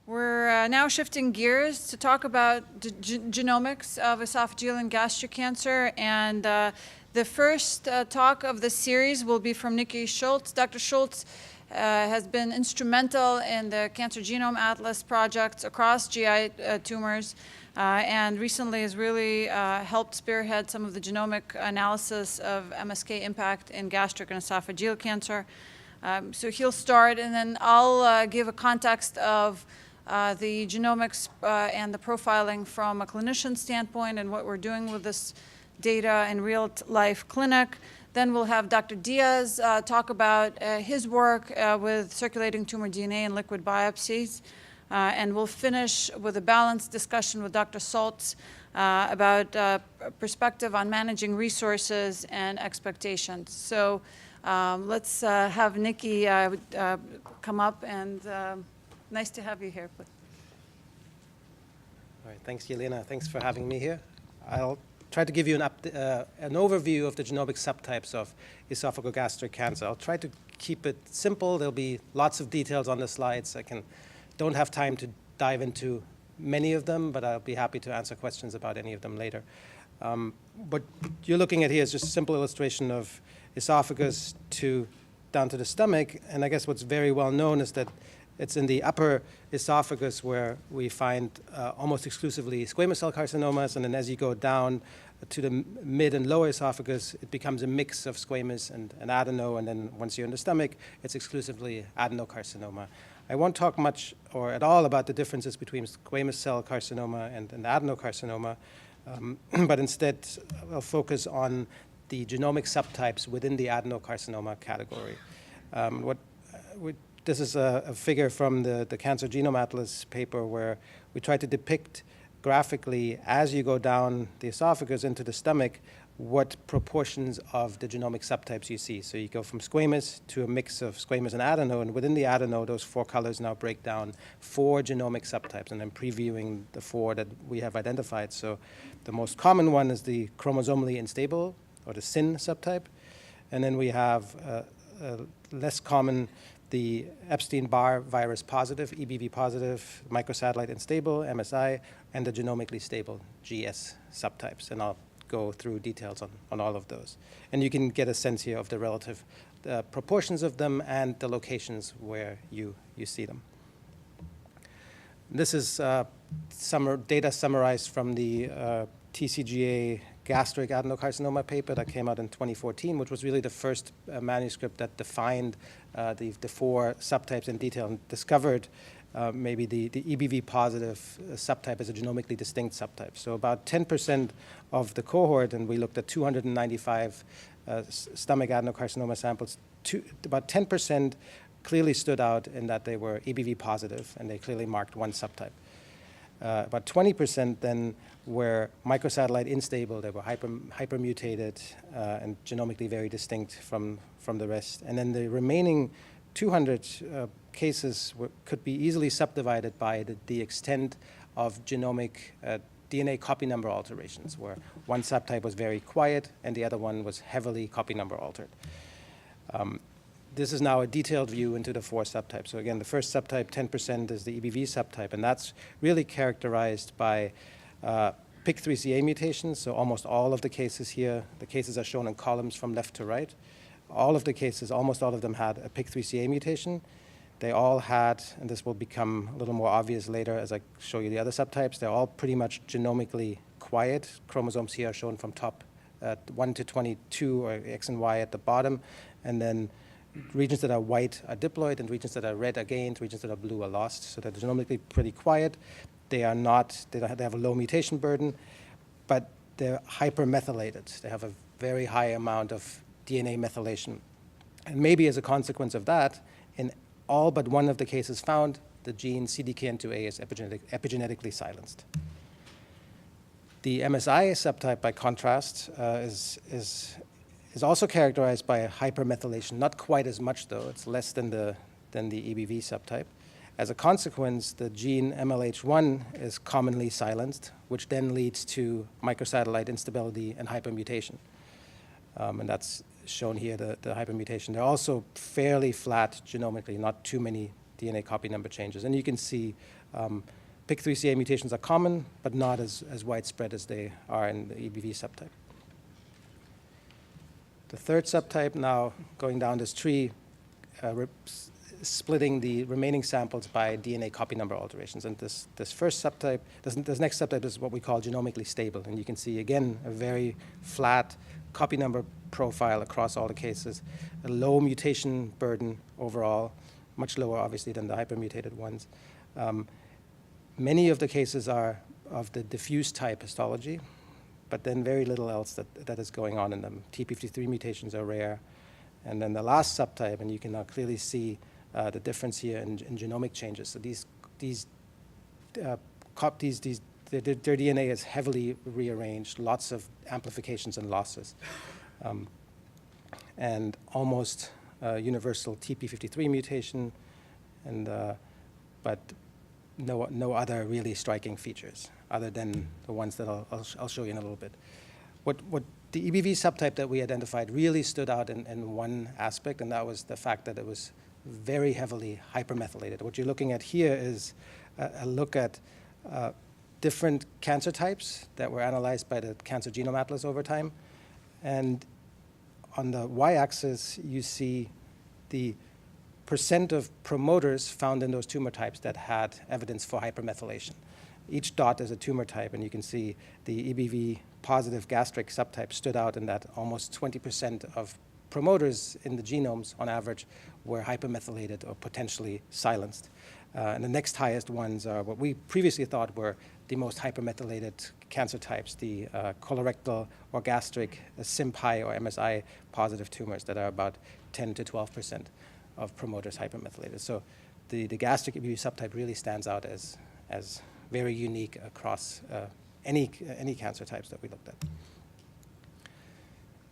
We're now shifting gears to talk about genomics of esophageal and gastric cancer. And the first talk of the series will be from Nikki Schultz. Dr. Schultz has been instrumental in the Cancer Genome Atlas projects across GI tumors, and recently has really helped spearhead some of the genomic analysis of MSK-IMPACT in gastric and esophageal cancer. So he'll start, and then I'll give a context of the genomics and the profiling from a clinician standpoint and what we're doing with this data in real-life clinic. Then we'll have Dr. Diaz talk about his work with circulating tumor DNA and liquid biopsies. And we'll finish with a balanced discussion with Dr. Schultz about perspective on managing resources and expectations. So let's have Nikki come up, and nice to have you here. All right, thanks, Yelena. Thanks for having me here. I'll try to give you an overview of the genomic subtypes of esophagogastric cancer. I'll try to keep it simple. There'll be lots of details on the slides. Don't have time to dive into many of them, but I'll be happy to answer questions about any of them later. What you're looking at here is just a simple illustration of esophagus down to the stomach. And I guess what's very well known is that it's in the upper esophagus where we find almost exclusively squamous cell carcinomas, and then as you go down to the mid and lower esophagus, it becomes a mix of squamous and adeno, and then once you're in the stomach, it's exclusively adenocarcinoma. I won't talk much or at all about the differences between squamous cell carcinoma and adenocarcinoma, but instead I'll focus on the genomic subtypes within the adenocarcinoma category. This is a figure from the Cancer Genome Atlas paper where we try to depict graphically, as you go down the esophagus into the stomach, what proportions of the genomic subtypes you see. So you go from squamous to a mix of squamous and adeno, and within the adeno, those four colors now break down 4 genomic subtypes, and I'm previewing the 4 that we have identified. So the most common one is the chromosomally unstable, or the CIN subtype, and then we have less common, the Epstein-Barr virus positive, EBV positive, microsatellite unstable, MSI, and the genomically stable GS subtypes. And I'll go through details on all of those. And you can get a sense here of the relative proportions of them and the locations where you see them. This is data summarized from the TCGA gastric adenocarcinoma paper that came out in 2014, which was really the first manuscript that defined the 4 subtypes in detail and discovered maybe the EBV positive subtype as a genomically distinct subtype. So about 10% of the cohort, and we looked at 295 stomach adenocarcinoma samples, about 10% clearly stood out in that they were EBV positive, and they clearly marked one subtype. About 20% then were microsatellite unstable. They were hypermutated and genomically very distinct from the rest. And then the remaining 200 cases could be easily subdivided by the extent of genomic DNA copy number alterations, where one subtype was very quiet and the other one was heavily copy number altered. This is now a detailed view into the 4 subtypes. So again, the first subtype, 10%, is the EBV subtype, and that's really characterized by PIK3CA mutations. So almost all of the cases here, the cases are shown in columns from left to right. All of the cases, almost all of them had a PIK3CA mutation. They all had, and this will become a little more obvious later as I show you the other subtypes, they're all pretty much genomically quiet. Chromosomes here are shown from top 1 to 22, or X and Y at the bottom, and then regions that are white are diploid, and regions that are red are gained, regions that are blue are lost. So they're genomically pretty quiet. They have a low mutation burden, but they're hypermethylated. They have a very high amount of DNA methylation. And maybe as a consequence of that, in all but one of the cases found, the gene CDKN2A is epigenetically silenced. The MSI subtype, by contrast, is also characterized by a hypermethylation, not quite as much though. It's less than the EBV subtype. As a consequence, the gene MLH1 is commonly silenced, which then leads to microsatellite instability and hypermutation. And that's shown here, the hypermutation. They're also fairly flat genomically, not too many DNA copy number changes. And you can see PIK3CA mutations are common, but not as widespread as they are in the EBV subtype. The third subtype, now going down this tree, splitting the remaining samples by DNA copy number alterations. And this first subtype, this next subtype is what we call genomically stable. And you can see, again, a very flat copy number profile across all the cases, a low mutation burden overall, much lower, obviously, than the hypermutated ones. Many of the cases are of the diffuse type histology, but then very little else that is going on in them. TP53 mutations are rare. And then the last subtype, and you can now clearly see the difference here in genomic changes. So their DNA is heavily rearranged, lots of amplifications and losses, and almost universal TP53 mutation, and but no other really striking features other than the ones that I'll show you in a little bit. What the EBV subtype that we identified really stood out in one aspect, and that was the fact that it was very heavily hypermethylated. What you're looking at here is a look at different cancer types that were analyzed by the Cancer Genome Atlas over time. And on the y-axis, you see the percent of promoters found in those tumor types that had evidence for hypermethylation. Each dot is a tumor type, and you can see the EBV positive gastric subtype stood out in that almost 20% of promoters in the genomes, on average, were hypermethylated or potentially silenced. And the next highest ones are what we previously thought were the most hypermethylated cancer types, the colorectal or gastric CIMP high or MSI positive tumors that are about 10 to 12% of promoters hypermethylated. So the gastric EBV subtype really stands out as very unique across any cancer types that we looked at.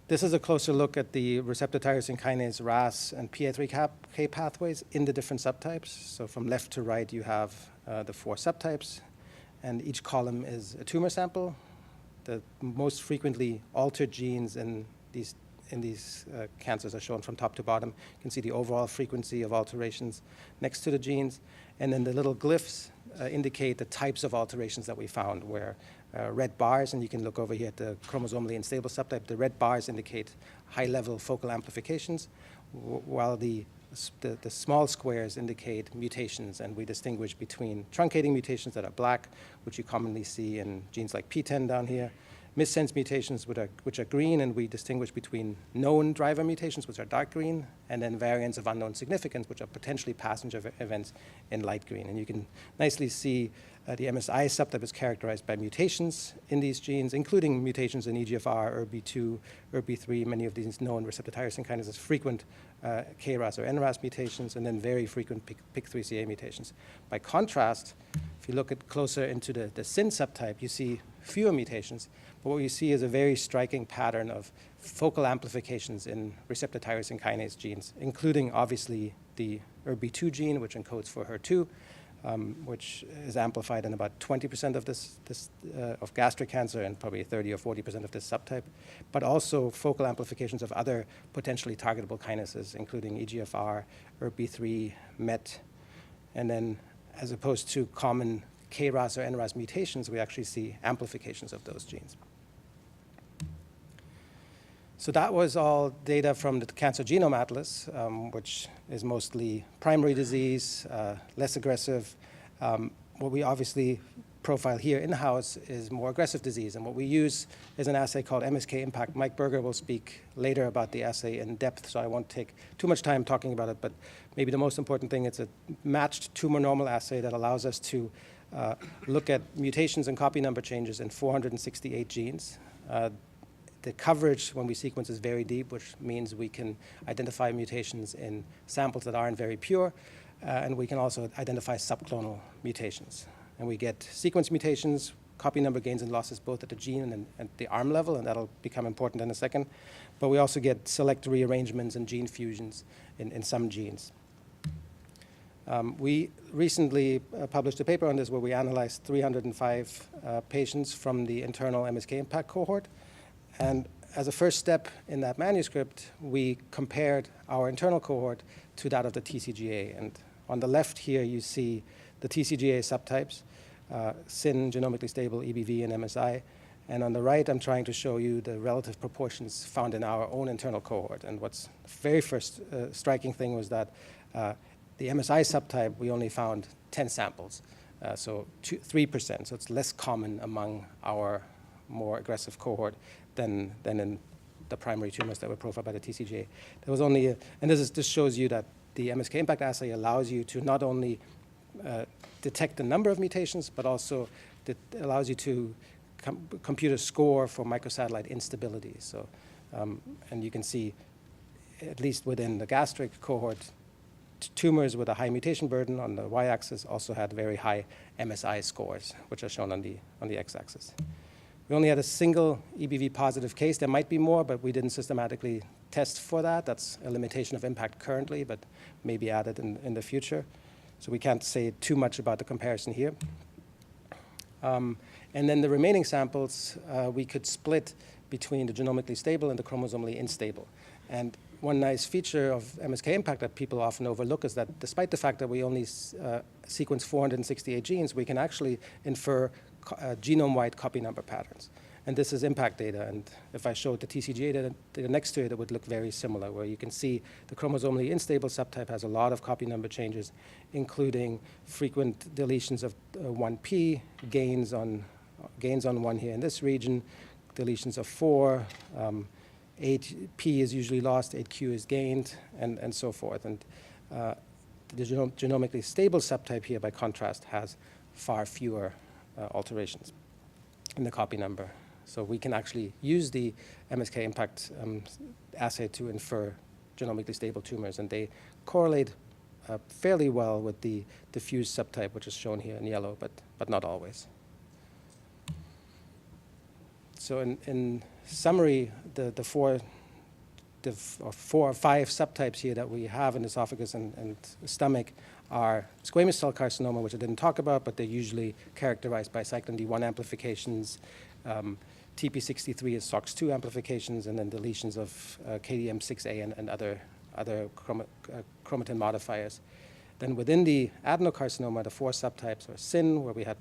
This is a closer look at the receptor tyrosine kinase RAS and PI3K pathways in the different subtypes. So from left to right, you have the 4 subtypes, and each column is a tumor sample. The most frequently altered genes in these cancers are shown from top to bottom. You can see the overall frequency of alterations next to the genes, and then the little glyphs indicate the types of alterations that we found, where red bars, and you can look over here at the chromosomally unstable subtype, the red bars indicate high-level focal amplifications, while the small squares indicate mutations, and we distinguish between truncating mutations that are black, which you commonly see in genes like PTEN down here, missense mutations, which are green, and we distinguish between known driver mutations, which are dark green, and then variants of unknown significance, which are potentially passenger events in light green. And you can nicely see the MSI subtype is characterized by mutations in these genes, including mutations in EGFR, ERB2, ERB3, many of these known receptor tyrosine kinases, frequent KRAS or NRAS mutations, and then very frequent PIK3CA mutations. By contrast, if you look at closer into the CIN subtype, you see fewer mutations, but what you see is a very striking pattern of focal amplifications in receptor tyrosine kinase genes, including obviously the ERB2 gene, which encodes for HER2, which is amplified in about 20% of gastric cancer and probably 30 or 40% of this subtype, but also focal amplifications of other potentially targetable kinases, including EGFR, ERB3, MET, and then as opposed to common KRAS or NRAS mutations, we actually see amplifications of those genes. So that was all data from the Cancer Genome Atlas, which is mostly primary disease, less aggressive. What we obviously profile here in-house is more aggressive disease, and what we use is an assay called MSK-IMPACT. Mike Berger will speak later about the assay in depth, so I won't take too much time talking about it, but maybe the most important thing, it's a matched tumor normal assay that allows us to look at mutations and copy number changes in 468 genes. The coverage when we sequence is very deep, which means we can identify mutations in samples that aren't very pure, and we can also identify subclonal mutations. And we get sequence mutations, copy number gains and losses, both at the gene and at the arm level, and that'll become important in a second. But we also get select rearrangements and gene fusions in some genes. We recently published a paper on this where we analyzed 305 patients from the internal MSK-IMPACT cohort. And as a first step in that manuscript, we compared our internal cohort to that of the TCGA. And on the left here, you see the TCGA subtypes, CIN, genomically stable, EBV, and MSI. And on the right, I'm trying to show you the relative proportions found in our own internal cohort. And what's the very first striking thing was that the MSI subtype, we only found 10 samples, so 3%. So it's less common among our more aggressive cohort than in the primary tumors that were profiled by the TCGA. There was only, and this shows you that the MSK-IMPACT assay allows you to not only detect the number of mutations, but also it allows you to compute a score for microsatellite instability. So, and you can see, at least within the gastric cohort, tumors with a high mutation burden on the y-axis also had very high MSI scores, which are shown on the x-axis. We only had a single EBV positive case. There might be more, but we didn't systematically test for that. That's a limitation of impact currently, but may be added in the future. So we can't say too much about the comparison here. And then the remaining samples, we could split between the genomically stable and the chromosomally unstable. And one nice feature of MSK-IMPACT that people often overlook is that despite the fact that we only sequence 468 genes, we can actually infer genome-wide copy number patterns. And this is impact data. And if I showed the TCGA data next to it, it would look very similar, where you can see the chromosomally unstable subtype has a lot of copy number changes, including frequent deletions of 1p, gains on 1 here in this region, deletions of 4, 8p is usually lost, 8q is gained, and so forth. And the genomically stable subtype here, by contrast, has far fewer alterations in the copy number. So we can actually use the MSK-IMPACT assay to infer genomically stable tumors, and they correlate fairly well with the diffuse subtype, which is shown here in yellow, but not always. So in summary, the four or five subtypes here that we have in esophagus and stomach are squamous cell carcinoma, which I didn't talk about, but they're usually characterized by cyclin D1 amplifications. TP63 is SOX2 amplifications, and then deletions of KDM6A and other chromatin modifiers. Then within the adenocarcinoma, the four subtypes are CIN, where we have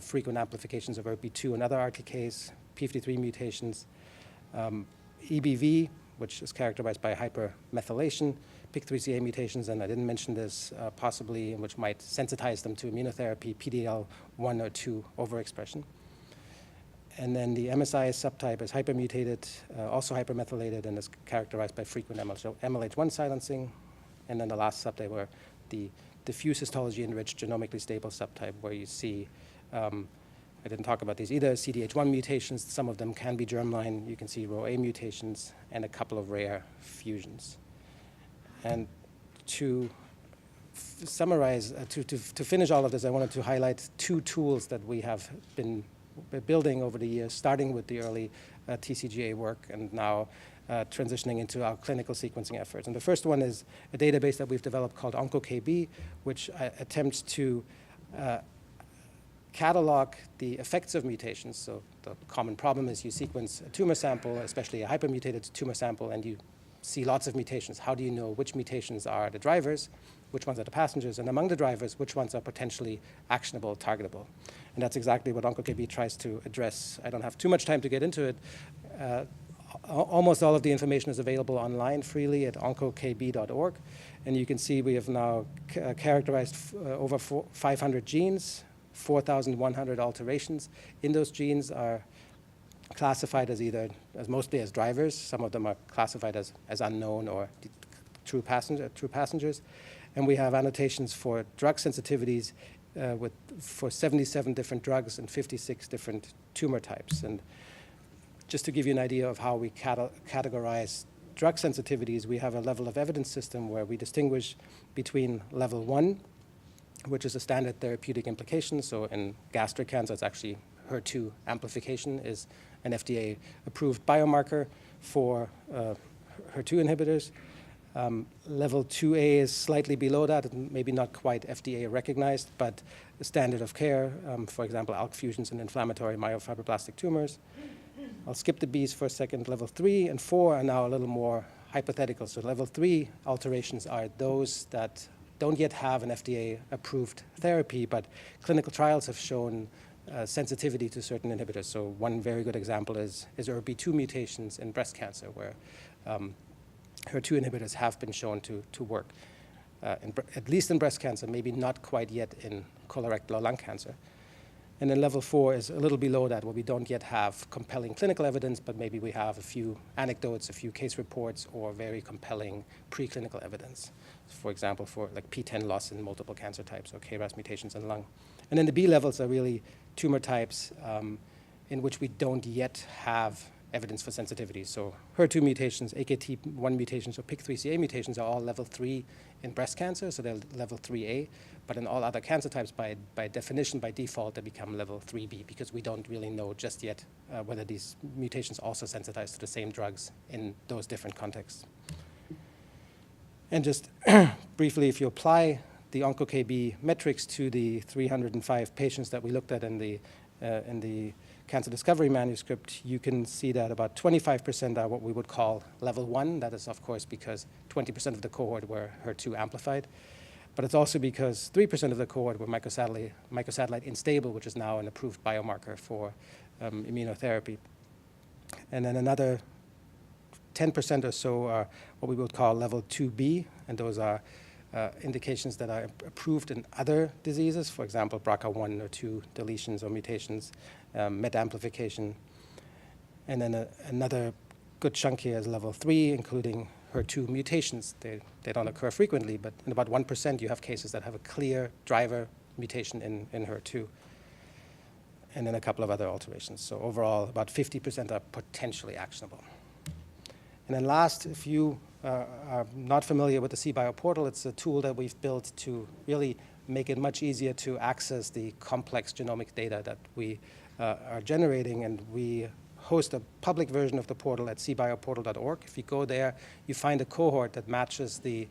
frequent amplifications of ERB2 and other RTKs, P53 mutations, EBV, which is characterized by hypermethylation, PIK3CA mutations, and I didn't mention this, possibly, which might sensitize them to immunotherapy, PDL1 or 2 overexpression. And then the MSI subtype is hypermutated, also hypermethylated, and is characterized by frequent MLH1 silencing. And then the last subtype were the diffuse histology-enriched genomically stable subtype, where you see, I didn't talk about these either, CDH1 mutations. Some of them can be germline. You can see RhoA mutations and a couple of rare fusions. And to summarize, to finish all of this, I wanted to highlight two tools that we have been building over the years, starting with the early TCGA work and now transitioning into our clinical sequencing efforts. And the first one is a database that we've developed called OncoKB, which attempts to catalog the effects of mutations. So the common problem is you sequence a tumor sample, especially a hypermutated tumor sample, and you see lots of mutations. How do you know which mutations are the drivers, which ones are the passengers, and among the drivers, which ones are potentially actionable, targetable? And that's exactly what OncoKB tries to address. I don't have too much time to get into it. Almost all of the information is available online freely at onkokb.org. And you can see we have now characterized over 500 genes, 4,100 alterations. In those genes are classified as mostly as drivers. Some of them are classified as unknown or true passengers. And we have annotations for drug sensitivities for 77 different drugs and 56 different tumor types. And just to give you an idea of how we categorize drug sensitivities, we have a level of evidence system where we distinguish between level 1, which is a standard therapeutic implication. So in gastric cancer, it's actually HER2 amplification is an FDA-approved biomarker for HER2 inhibitors. Level 2A is slightly below that, maybe not quite FDA recognized, but the standard of care, for example, ALK fusions in inflammatory myofibroblastic tumors. I'll skip the B's for a second. Level 3 and 4 are now a little more hypothetical. So level 3 alterations are those that don't yet have an FDA-approved therapy, but clinical trials have shown sensitivity to certain inhibitors. So one very good example is ERB2 mutations in breast cancer, where HER2 inhibitors have been shown to work, at least in breast cancer, maybe not quite yet in colorectal or lung cancer. And then level 4 is a little below that, where we don't yet have compelling clinical evidence, but maybe we have a few anecdotes, a few case reports, or very compelling preclinical evidence. For example, for like PTEN loss in multiple cancer types or KRAS mutations in lung. And then the B levels are really tumor types in which we don't yet have evidence for sensitivity. So HER2 mutations, AKT1 mutations, or PIK3CA mutations are all level 3 in breast cancer, so they're level 3A. But in all other cancer types, by definition, by default, they become level 3B, because we don't really know just yet whether these mutations also sensitize to the same drugs in those different contexts. And just briefly, if you apply the OncoKB metrics to the 305 patients that we looked at in the cancer discovery manuscript, you can see that about 25% are what we would call level 1. That is, of course, because 20% of the cohort were HER2 amplified. But it's also because 3% of the cohort were microsatellite unstable, which is now an approved biomarker for immunotherapy. And then another 10% or so are what we would call level 2B, and those are indications that are approved in other diseases, for example, BRCA1 or 2 deletions or mutations, MET amplification. And then another good chunk here is level 3, including HER2 mutations. They don't occur frequently, but in about 1% you have cases that have a clear driver mutation in HER2, and then a couple of other alterations. So overall, about 50% are potentially actionable. And then last, if you are not familiar with the CBio portal, it's a tool that we've built to really make it much easier to access the complex genomic data that we are generating, and we host a public version of the portal at cbioportal.org. If you go there, you find a cohort that matches the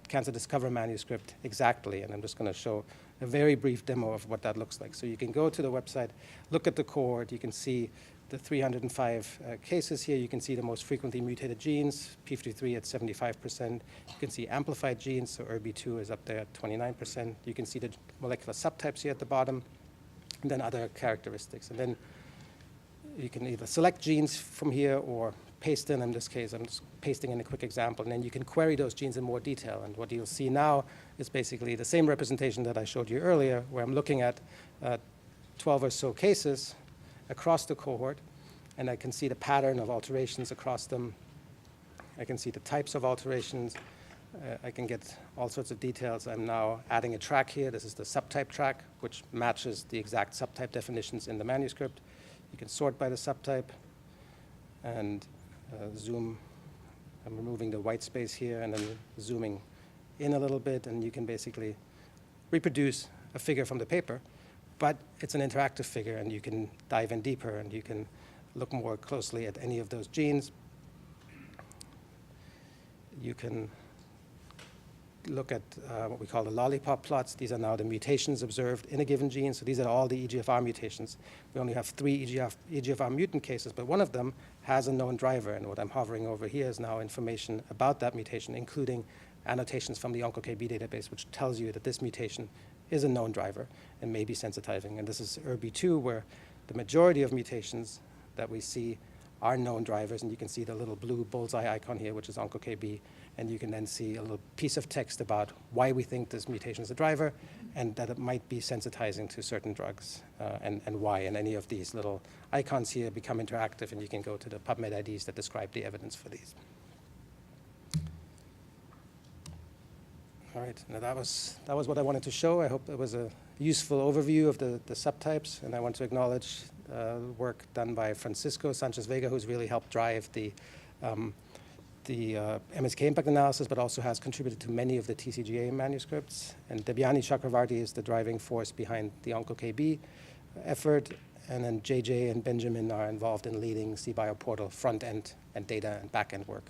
Cancer Discover manuscript exactly, and I'm just going to show a very brief demo of what that looks like. So you can go to the website, look at the cohort, you can see the 305 cases here. You can see the most frequently mutated genes, p53 at 75%. You can see amplified genes, so ERB2 is up there at 29%. You can see the molecular subtypes here at the bottom, and then other characteristics. And then you can either select genes from here or paste in this case, I'm just pasting in a quick example, and then you can query those genes in more detail. And what you'll see now is basically the same representation that I showed you earlier, where I'm looking at 12 or so cases across the cohort, and I can see the pattern of alterations across them. I can see the types of alterations. I can get all sorts of details. I'm now adding a track here. This is the subtype track, which matches the exact subtype definitions in the manuscript. You can sort by the subtype and zoom. I'm removing the white space here and then zooming in a little bit, and you can basically reproduce a figure from the paper, but it's an interactive figure, and you can dive in deeper, and you can look more closely at any of those genes. You can look at what we call the lollipop plots. These are now the mutations observed in a given gene. So these are all the EGFR mutations. We only have 3 EGFR mutant cases, but one of them has a known driver. And what I'm hovering over here is now information about that mutation, including annotations from the OncoKB database, which tells you that this mutation is a known driver and may be sensitizing. And this is ERB2, where the majority of mutations that we see are known drivers. And you can see the little blue bullseye icon here, which is OncoKB. And you can then see a little piece of text about why we think this mutation is a driver and that it might be sensitizing to certain drugs and why. And any of these little icons here become interactive, and you can go to the PubMed IDs that describe the evidence for these. All right, now that was what I wanted to show. I hope it was a useful overview of the subtypes, and I want to acknowledge work done by Francisco Sanchez-Vega, who's really helped drive the MSK-IMPACT analysis, but also has contributed to many of the TCGA manuscripts. And Debyani Chakravarti is the driving force behind the OncoKB effort. And then JJ and Benjamin are involved in leading CBio portal front-end and data and back-end work.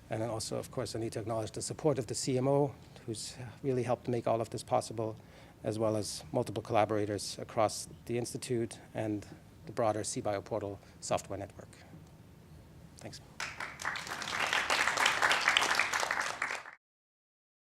And then also, of course, I need to acknowledge the support of the CMO, who's really helped make all of this possible, as well as multiple collaborators across the Institute and the broader CBio portal software network. Thanks.